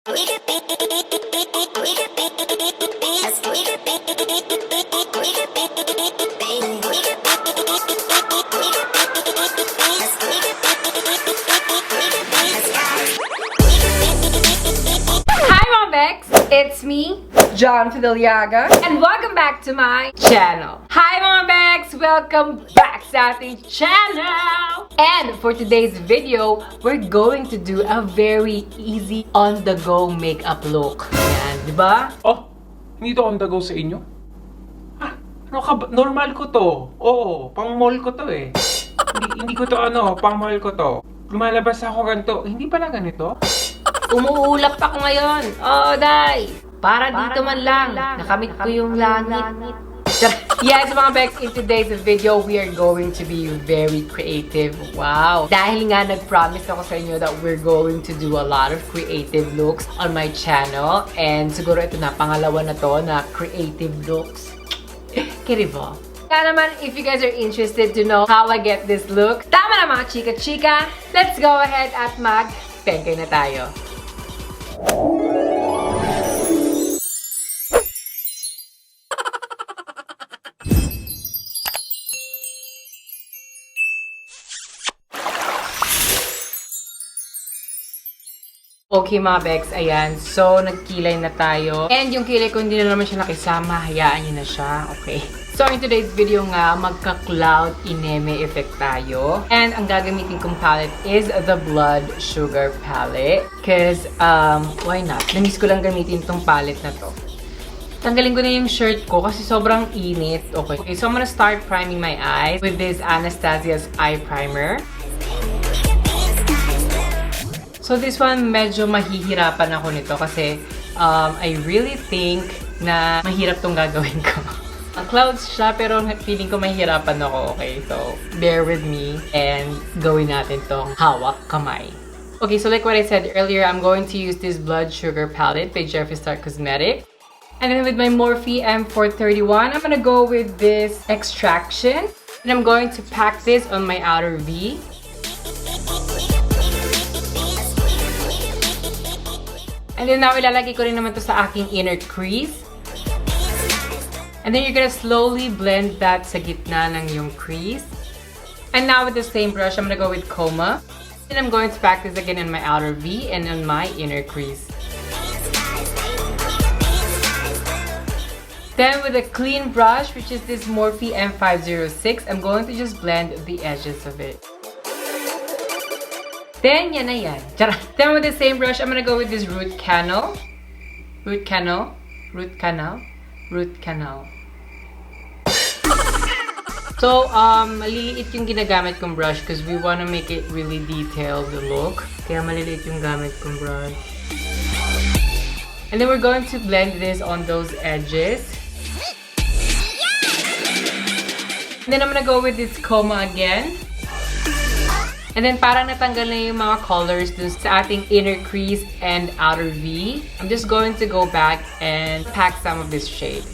Beks, it's me, Fedellaga, and welcome back to my channel. Hi mga Beks! Welcome back sa ating channel! And for today's video, we're going to do a very easy on-the-go makeup look. Yan, di ba? Oh, hindi to on the go sa inyo? Ah, ano ka ba? Normal ko to. Oo, pang mall ko to eh. Hindi ko to pang mall ko to. Lumalabas ako ganito. Hindi pala ganito? Umuulap ako ngayon. Oh, day! Para dito man lang. Nakamit ko yung langit. Yes, mga Beks, in today's video, we are going to be very creative. Wow! Dahil nga nag-promise ako sa inyo that we're going to do a lot of creative looks on my channel. And siguro ito na, pangalawa na to na creative looks. Kiribo. Kaya naman, if you guys are interested to know how I get this look, tama na mga chika-chika, let's go ahead at mag-pengkay na tayo. Okay mga Beks, ayan. So, nagkilay na tayo. And yung kilay ko hindi na naman siya nakisama. Hayaan nyo na siya. Okay. So, in today's video nga, magka-cloud ineme effect tayo. And ang gagamitin kong palette is the Blood Sugar palette. Because, why not? Namiss ko lang gamitin tong palette na to. Tanggalin ko na yung shirt ko kasi sobrang init. Okay, so I'm gonna start priming my eyes with this Anastasia's eye primer. So this one, medyo mahihirapan ako nito kasi I really think na mahirap tong gagawin ko. Clouds siya pero feeling ko mahihirapan ako. Okay, so bear with me and gawin natin tong hawak kamay. Okay, so like what I said earlier, I'm going to use this Blood Sugar palette by Jeffree Star Cosmetics. And then with my Morphe M431, I'm gonna go with this Extraction. And I'm going to pack this on my outer V. And then now, ilalagay ko rin naman to sa aking inner crease. And then you're gonna slowly blend that sa gitna ng yung crease. And now with the same brush, I'm gonna go with Coma. And I'm going to pack this again in my outer V and on my inner crease. Then with a clean brush, which is this Morphe M506, I'm going to just blend the edges of it. Then, yan na yan. Then with the same brush, I'm gonna go with this Root Canal. So, maliliit yung ginagamit kong brush because we wanna make it really detailed the look. Kaya maliliit yung gamit kong brush. And then we're going to blend this on those edges. And then I'm gonna go with this Coma again. And then parang natanggal na yung mga colors dun sa ating inner crease and outer V. I'm just going to go back and pack some of this shade.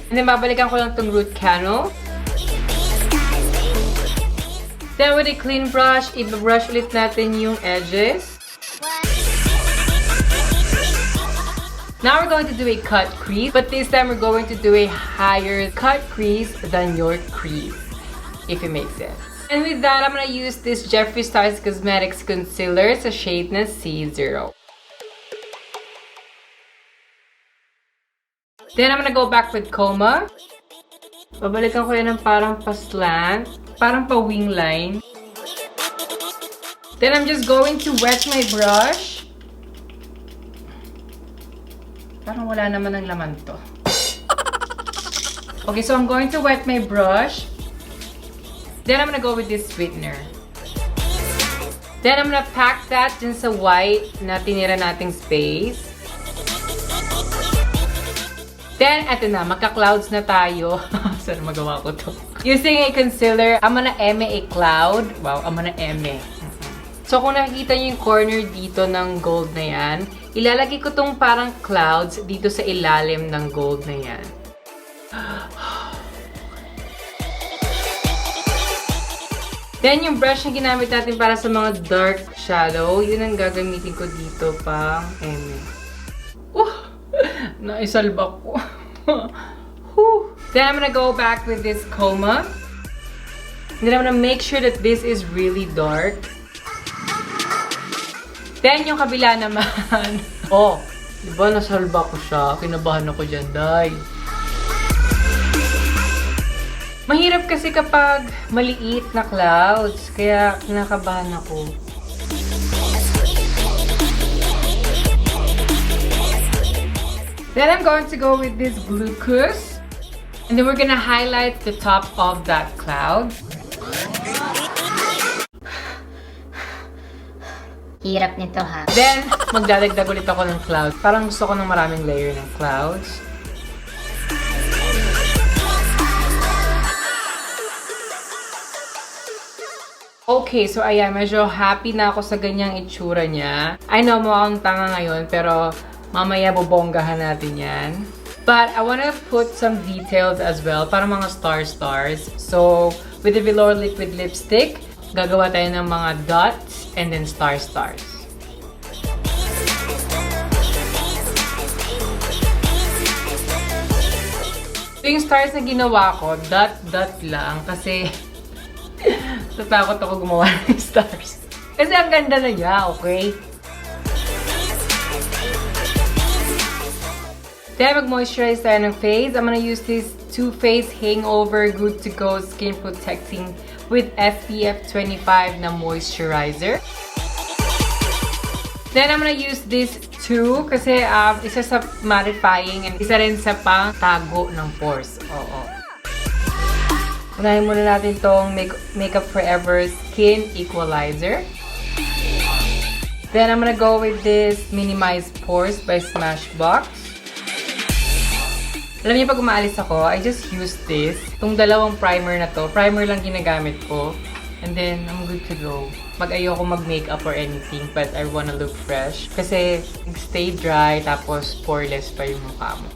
And then babalikan ko lang tong Root Canal. Then with a clean brush, i-brush ulit natin yung edges. Now we're going to do a cut crease, but this time we're going to do a higher cut crease than your crease, if it makes sense. And with that, I'm going to use this Jeffree Star Cosmetics Concealer sa shade na C0. Then I'm going to go back with Coma. Babalikan ko yan ng parang pa-slant, parang pa-wing line. Then I'm just going to wet my brush. Parang wala naman ng laman to. Okay, so I'm going to wet my brush. Then I'm gonna go with this sweetener. Then I'm gonna pack that dun sa white na tinira nating space. Then, eto na, magka-clouds na tayo. Saan magawa ko to? Using a concealer, I'm gonna eme a cloud. Wow, I'm gonna eme. So, kung nakikita niyo yung corner dito ng gold na yan, ilalagay ko tong parang clouds dito sa ilalim ng gold na yan. Then, yung brush na ginamit natin para sa mga dark shadow, yun ang gagamitin ko dito pang naisalba ko. Then, I'm gonna go back with this coma. Then, I'm gonna make sure that this is really dark. Then, yung kabila naman. Oh, diba nasalba ko siya? Kinabahan ako dyan, day. Mahirap kasi kapag maliit na clouds, kaya kinakabahan ako. Then I'm going to go with this glucose. And then we're gonna highlight the top of that cloud. Hirap nito ha. Then, magdadagdag ulit ako ng clouds. Parang gusto ko ng maraming layer ng clouds. Okay, so ayan, medyo happy na ako sa ganyang itsura niya. I know, mukhang tanga ngayon, pero mamaya bobonggahan natin yan. But I wanna put some details as well, para mga stars. So, with the Velour Liquid Lipstick, gagawa tayo ng mga dots and then stars. So, yung stars na ginawa ko, dot lang, kasi natakot ako gumawa ng stars. Kasi ang ganda na niya, okay? Then, mag-moisturize tayo ng face. I'm gonna use this Too Faced Hangover Good To Go Skin Protecting with SPF 25 na moisturizer. Then, I'm gonna use this too kasi isa sa mattifying and isa rin sa pang-tago ng pores. Oo. Unahin muna natin tong Makeup Forever Skin Equalizer. Then, I'm gonna go with this Minimize Pores by Smashbox. Alam niyo, pag umaalis ako, I just use this. Itong dalawang primer na to. Primer lang ginagamit ko. And then, I'm good to go. Pag ayoko mag-makeup or anything, but I wanna look fresh. Kasi, stay dry, tapos poreless pa yung mukha mo.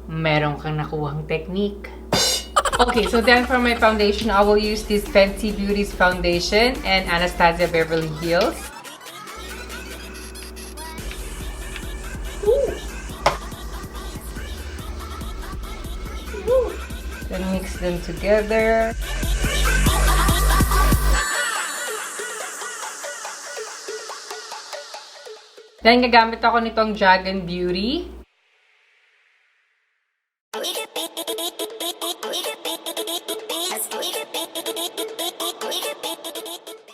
Meron kang nakuhang technique. Okay, so then for my foundation, I will use this Fenty Beauty's foundation and Anastasia Beverly Hills. Then mix them together. Then gagamit ako nitong Dragon Beauty.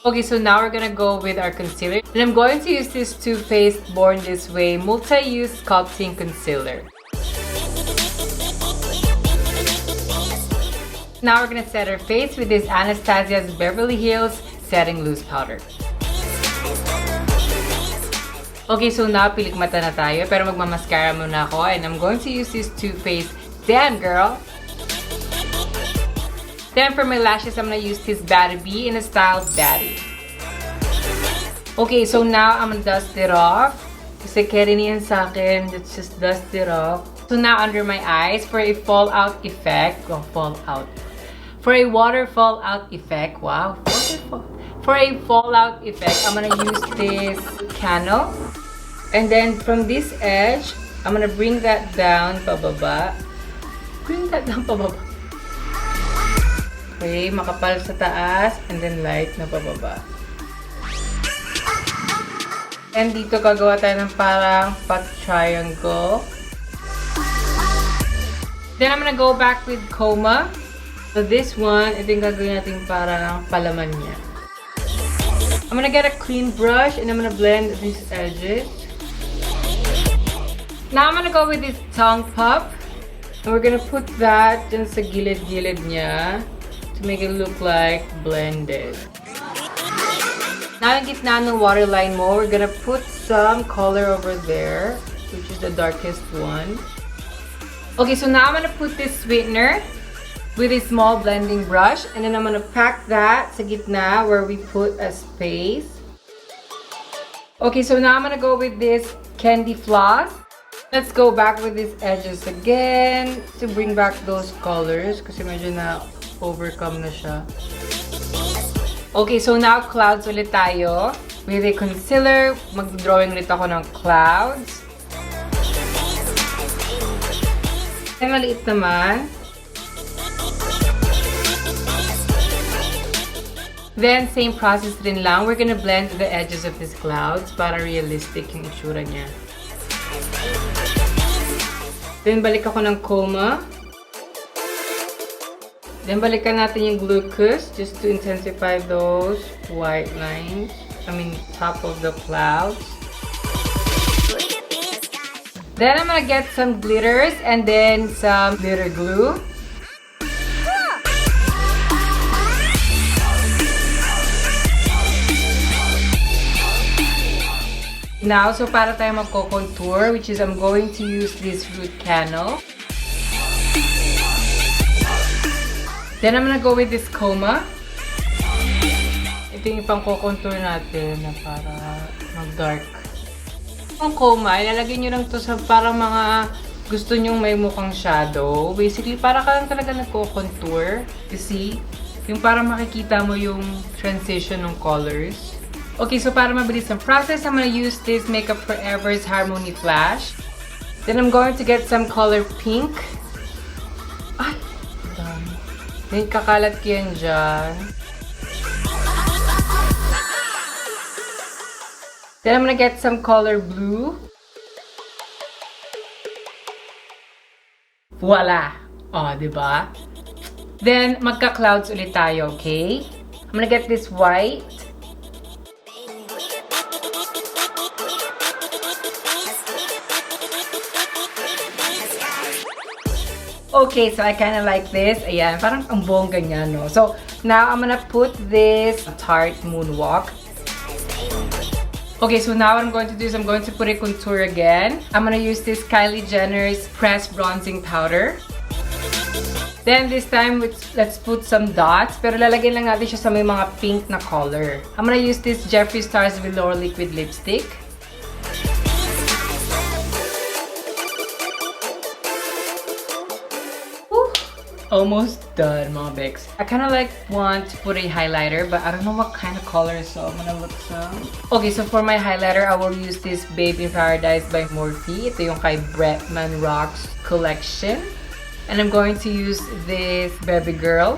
Okay, so now we're gonna go with our concealer. And I'm going to use this Too Faced Born This Way Multi-Use Sculpting Concealer. Now we're gonna set our face with this Anastasia's Beverly Hills Setting Loose Powder. Okay, so now pilik mata na tayo, pero magmamascara muna ako. And I'm going to use this Too Faced Damn Girl. Then for my lashes, I'm gonna use this Batty Bee in a style Batty. Okay, so now I'm gonna dust it off. Kasi carry niyan sa akin. Let's just dust it off. So now under my eyes, for a fallout effect. For a waterfall out effect. Wow, waterfall. For a fallout effect, I'm gonna use this candle. And then from this edge, I'm gonna bring that down pababa. Okay, makapal sa taas and then light na pababa. And dito gagawa tayo ng parang pag-triangle. Then I'm gonna go back with coma. So this one, ito yung gagawin natin parang palaman niya. I'm gonna get a clean brush and I'm gonna blend these edges. Now I'm gonna go with this tongue puff. And we're gonna put that dun sa gilid-gilid niya to make it look like blended. Now yung gitna ng waterline mo, we're gonna put some color over there, which is the darkest one. Okay, so now I'm gonna put this sweetener with a small blending brush, and then I'm gonna pack that sa gitna where we put a space. Okay, so now I'm gonna go with this candy floss. Let's go back with these edges again to bring back those colors kasi medyo na overcome na siya. Okay, so now clouds ulit tayo. With a concealer, mag-drawing ulit ako ng clouds. Ay, maliit naman. Then, same process rin lang. We're gonna blend the edges of these clouds para realistic yung itsura niya. Then, balik ako ng coma. Then, balikan natin yung glucose just to intensify those white lines. Top of the clouds. Then, I'm gonna get some glitters and then some glitter glue. Now, so para tayo magko-contour, which is I'm going to use this root canal. Then I'm gonna go with this coma. Ito yung pang-contour natin na para mag-dark. Ang coma, ilalagay nyo lang to sa parang mga gusto nyong may mukhang shadow. Basically, para ka lang talaga nagko-contour. You see? Yung parang makikita mo yung transition ng colors. Okay, so para mabilis ang process, I'm gonna use this Makeup Forever's Harmony Flash. Then I'm going to get some color pink. Ay, dami. Then kakalat ko yan dyan. Then I'm gonna get some color blue. Voila! Oh, diba? Then, magka-clouds ulit tayo, okay? I'm gonna get this white. Okay, so I kind of like this. Ayan, parang ang bongga niya, no? So, now I'm gonna put this Tarte Moonwalk. Okay, so now what I'm going to do is I'm going to put a contour again. I'm gonna use this Kylie Jenner's Pressed Bronzing Powder. Then this time, let's put some dots. Pero lalagyan lang natin siya sa may mga pink na color. I'm gonna use this Jeffree Star's Velour Liquid Lipstick. Almost done, mga Beks. I kind of want to put a highlighter, but I don't know what kind of color, so I'm gonna look some. Okay, so for my highlighter, I will use this Babe in Paradise by Morphe. Ito yung kay Bretman Rocks collection. And I'm going to use this Baby Girl.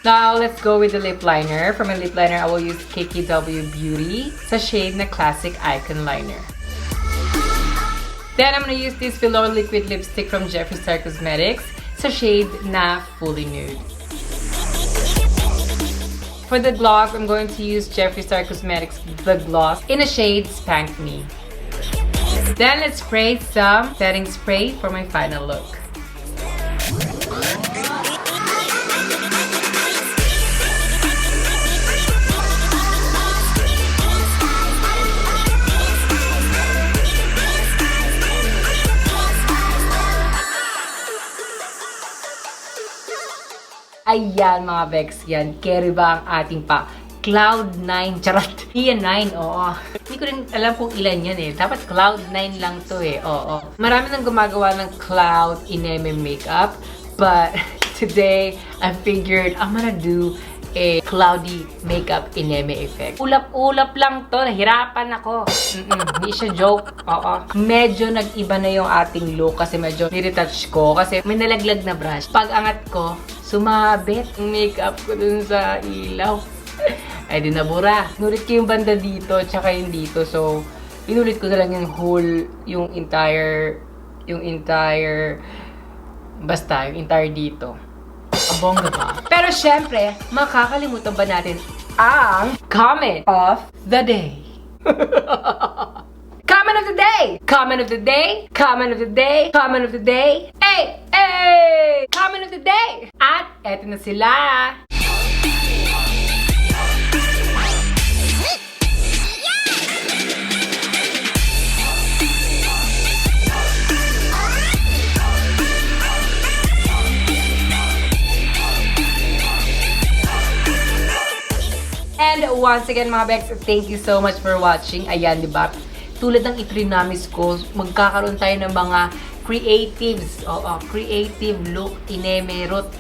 Now, let's go with the lip liner. For my lip liner, I will use KKW Beauty sa shade na Classic Icon Liner. Then, I'm gonna use this Velour Liquid Lipstick from Jeffree Star Cosmetics sa shade na Fully Nude. For the gloss, I'm going to use Jeffree Star Cosmetics The Gloss in a shade Spank Me. Then, let's spray some setting spray for my final look. Ayan mga Beks, yan. Carry ba ang ating pa? Cloud9. Charot. Yan 9, oo. Hindi ko rin alam kung ilan yan eh. Dapat Cloud9 lang to eh. Oo. Marami nang gumagawa ng Cloud Ineme makeup. But today, I figured I'm gonna do a cloudy makeup Ineme effect. Ulap-ulap lang to. Nahirapan ako. Hindi siya joke. Oo. Medyo nag-iba na yung ating look kasi medyo niretouch ko. Kasi may nalaglag na brush. Pag angat ko, sumabit ang makeup ko dun sa ilaw. Ay, di nabura. Inulit ko yung banda dito, tsaka yung dito. So, inulit ko na lang yung whole, yung entire dito. Abongga ba? Pero syempre, makakalimutan ba natin ang comment of the day? Comment of the day! Comment of the day! Comment of the day! Comment of the day! Hey! Hey! Comment of the day! At eto na sila! And once again mga Beks, thank you so much for watching. Ayan, di ba? Tulad ng itrinamis ko, magkakaroon tayo ng mga creatives. Oo, creative look, inemerot.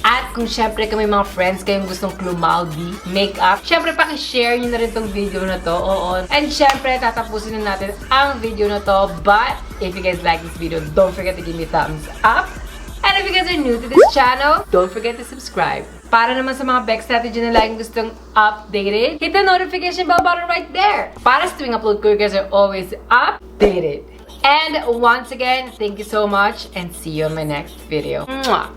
At kung syempre kami mga friends kayong gustong Clumaldi makeup, syempre pakishare nyo na rin tong video na to. Oo. And syempre, tatapusin na natin ang video na to. But, if you guys like this video, don't forget to give me a thumbs up. And if you guys are new to this channel, don't forget to subscribe. Para naman sa mga Beks strategy na laging gustong updated, hit the notification bell button right there. Para sa tuwing upload ko, you guys are always updated. And once again, thank you so much and see you on my next video. Mwah!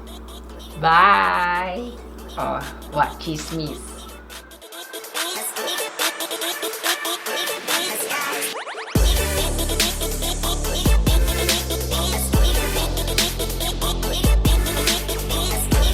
Bye! Oh, what chismis.